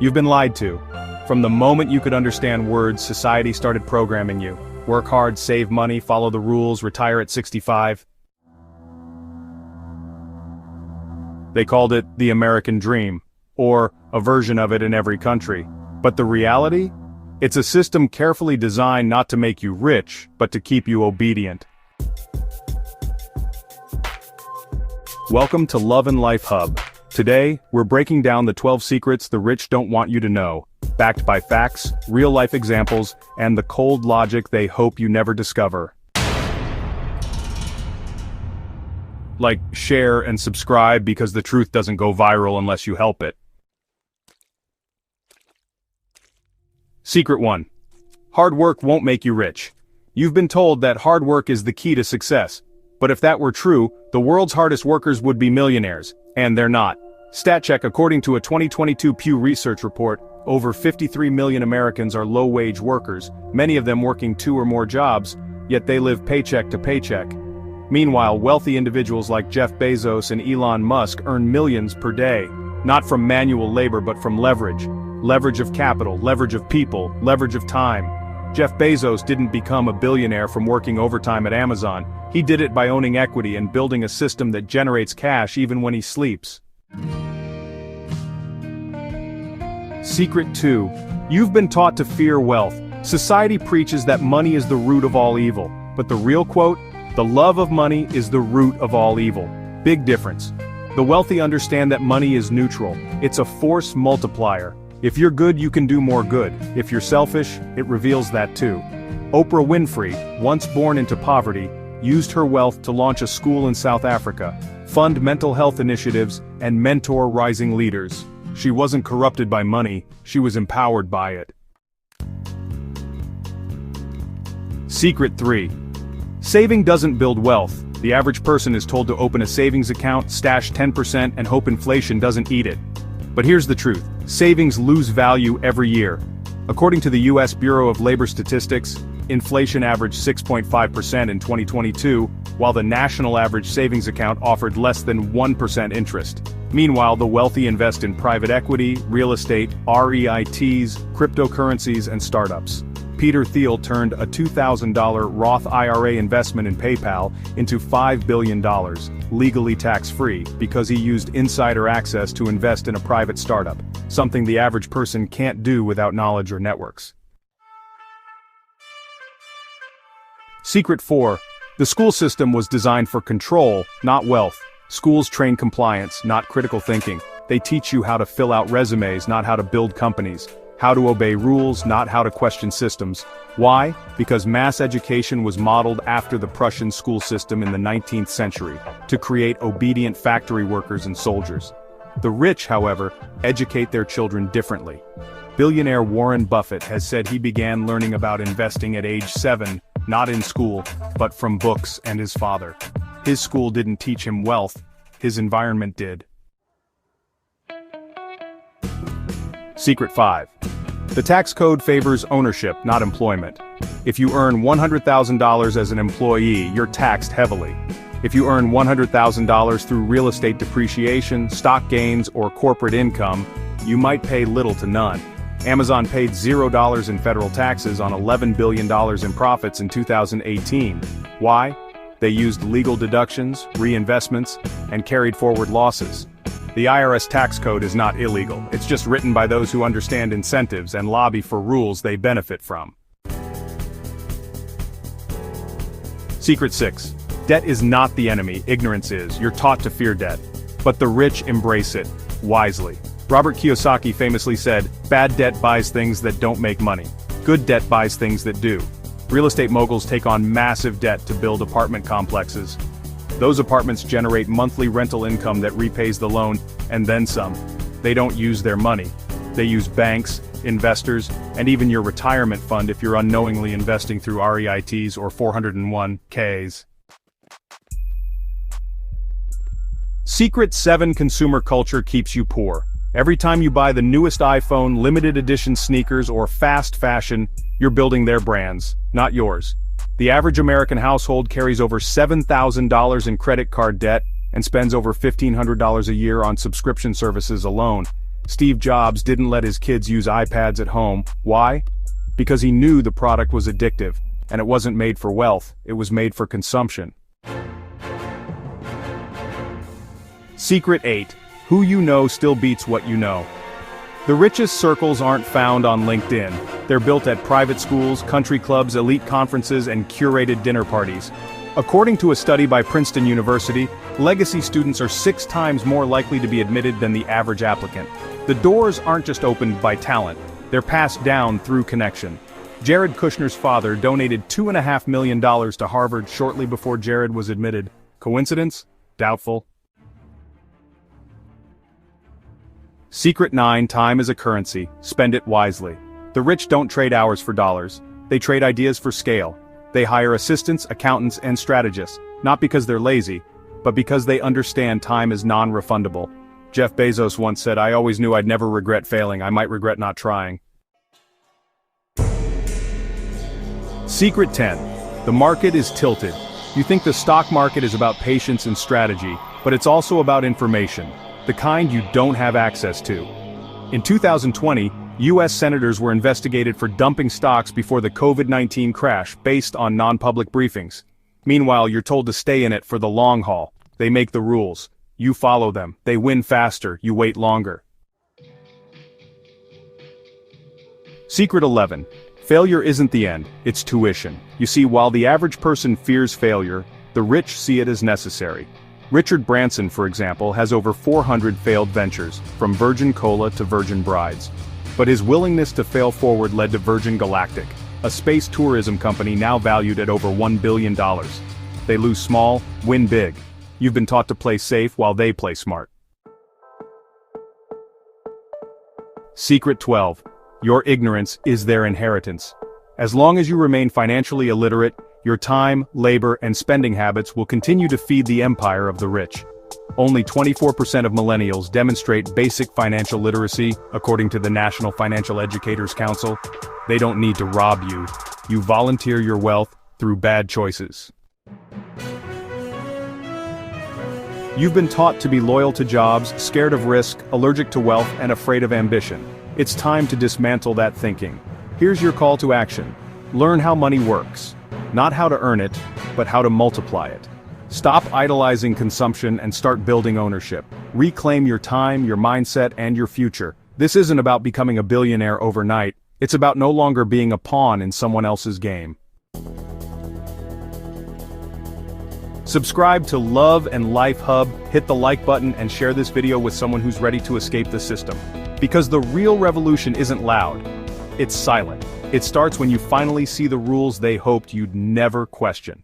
You've been lied to. From the moment you could understand words, society started programming you. Work hard, save money, follow the rules, retire at 65. They called it the American dream, or a version of it in every country. But the reality? It's a system carefully designed not to make you rich, but to keep you obedient. Welcome to Love and Life Hub. Today, we're breaking down the 12 secrets the rich don't want you to know, backed by facts, real-life examples, and the cold logic they hope you never discover. Like, share and subscribe because the truth doesn't go viral unless you help it. Secret 1. Hard work won't make you rich. You've been told that hard work is the key to success. But if that were true, the world's hardest workers would be millionaires, and they're not. StatCheck, according to a 2022 Pew Research report, over 53 million Americans are low-wage workers, many of them working 2 or more jobs, yet they live paycheck to paycheck. Meanwhile, wealthy individuals like Jeff Bezos and Elon Musk earn millions per day, not from manual labor but from leverage. Leverage of capital, leverage of people, leverage of time. Jeff Bezos didn't become a billionaire from working overtime at Amazon. He did it by owning equity and building a system that generates cash even when he sleeps. Secret 2. You've been taught to fear wealth. Society preaches that money is the root of all evil. But the real quote? The love of money is the root of all evil. Big difference. The wealthy understand that money is neutral. It's a force multiplier. If you're good, you can do more good. If you're selfish, it reveals that too. Oprah Winfrey, once born into poverty, used her wealth to launch a school in South Africa, fund mental health initiatives, and mentor rising leaders. She wasn't corrupted by money, she was empowered by it. Secret 3. Saving doesn't build wealth. The average person is told to open a savings account, stash 10%, and hope inflation doesn't eat it. But here's the truth. Savings lose value every year. According to the U.S. Bureau of Labor Statistics, inflation averaged 6.5% in 2022, while the national average savings account offered less than 1% interest. Meanwhile, the wealthy invest in private equity, real estate, REITs, cryptocurrencies, and startups. Peter Thiel turned a $2,000 Roth IRA investment in PayPal into $5 billion, legally tax-free, because he used insider access to invest in a private startup, something the average person can't do without knowledge or networks. Secret 4. The school system was designed for control, not wealth. Schools train compliance, not critical thinking. They teach you how to fill out resumes, not how to build companies. How to obey rules, not how to question systems. Why? Because mass education was modeled after the Prussian school system in the 19th century, to create obedient factory workers and soldiers. The rich, however, educate their children differently. Billionaire Warren Buffett has said he began learning about investing at age 7, not in school, but from books and his father. His school didn't teach him wealth, his environment did. Secret 5. The tax code favors ownership, not employment. If you earn $100,000 as an employee, you're taxed heavily. If you earn $100,000 through real estate depreciation, stock gains, or corporate income, you might pay little to none. Amazon paid $0 in federal taxes on $11 billion in profits in 2018. Why? They used legal deductions, reinvestments, and carried forward losses. The IRS tax code is not illegal, it's just written by those who understand incentives and lobby for rules they benefit from. Secret 6. Debt is not the enemy, ignorance is. You're taught to fear debt. But the rich embrace it, wisely. Robert Kiyosaki famously said, "Bad debt buys things that don't make money. Good debt buys things that do." Real estate moguls take on massive debt to build apartment complexes. Those apartments generate monthly rental income that repays the loan, and then some. They don't use their money. They use banks, investors, and even your retirement fund if you're unknowingly investing through REITs or 401ks. Secret 7. Consumer culture keeps you poor. Every time you buy the newest iPhone, limited edition sneakers, or fast fashion, you're building their brands, not yours. The average American household carries over $7,000 in credit card debt and spends over $1,500 a year on subscription services alone. Steve Jobs didn't let his kids use iPads at home. Why? Because he knew the product was addictive, and it wasn't made for wealth, it was made for consumption. Secret 8. Who you know still beats what you know. The richest circles aren't found on LinkedIn. They're built at private schools, country clubs, elite conferences, and curated dinner parties. According to a study by Princeton University, legacy students are 6 times more likely to be admitted than the average applicant. The doors aren't just opened by talent, they're passed down through connection. Jared Kushner's father donated $2.5 million to Harvard shortly before Jared was admitted. Coincidence? Doubtful. Secret 9. Time is a currency. Spend it wisely. The rich don't trade hours for dollars. They trade ideas for scale. They hire assistants, accountants, and strategists, not because they're lazy, but because they understand time is non-refundable. Jeff Bezos once said, "I always knew I'd never regret failing, I might regret not trying." Secret 10. The market is tilted. You think the stock market is about patience and strategy, but it's also about information. The kind you don't have access to. In 2020, U.S. senators were investigated for dumping stocks before the COVID-19 crash based on non-public briefings. Meanwhile, you're told to stay in it for the long haul. They make the rules. You follow them. They win faster. You wait longer. Secret 11. Failure isn't the end, it's tuition. You see, while the average person fears failure, the rich see it as necessary. Richard Branson, for example, has over 400 failed ventures, from Virgin Cola to Virgin Brides. But his willingness to fail forward led to Virgin Galactic, a space tourism company now valued at over $1 billion. They lose small, win big. You've been taught to play safe while they play smart. Secret 12. Your ignorance is their inheritance. As long as you remain financially illiterate, your time, labor, and spending habits will continue to feed the empire of the rich. Only 24% of millennials demonstrate basic financial literacy, according to the National Financial Educators Council. They don't need to rob you. You volunteer your wealth through bad choices. You've been taught to be loyal to jobs, scared of risk, allergic to wealth, and afraid of ambition. It's time to dismantle that thinking. Here's your call to action. Learn how money works. Not how to earn it, but how to multiply it. Stop idolizing consumption and start building ownership. Reclaim your time, your mindset, and your future. This isn't about becoming a billionaire overnight. It's about no longer being a pawn in someone else's game. Subscribe to Love and Life Hub, hit the like button, and share this video with someone who's ready to escape the system. Because the real revolution isn't loud, it's silent. It starts when you finally see the rules they hoped you'd never question.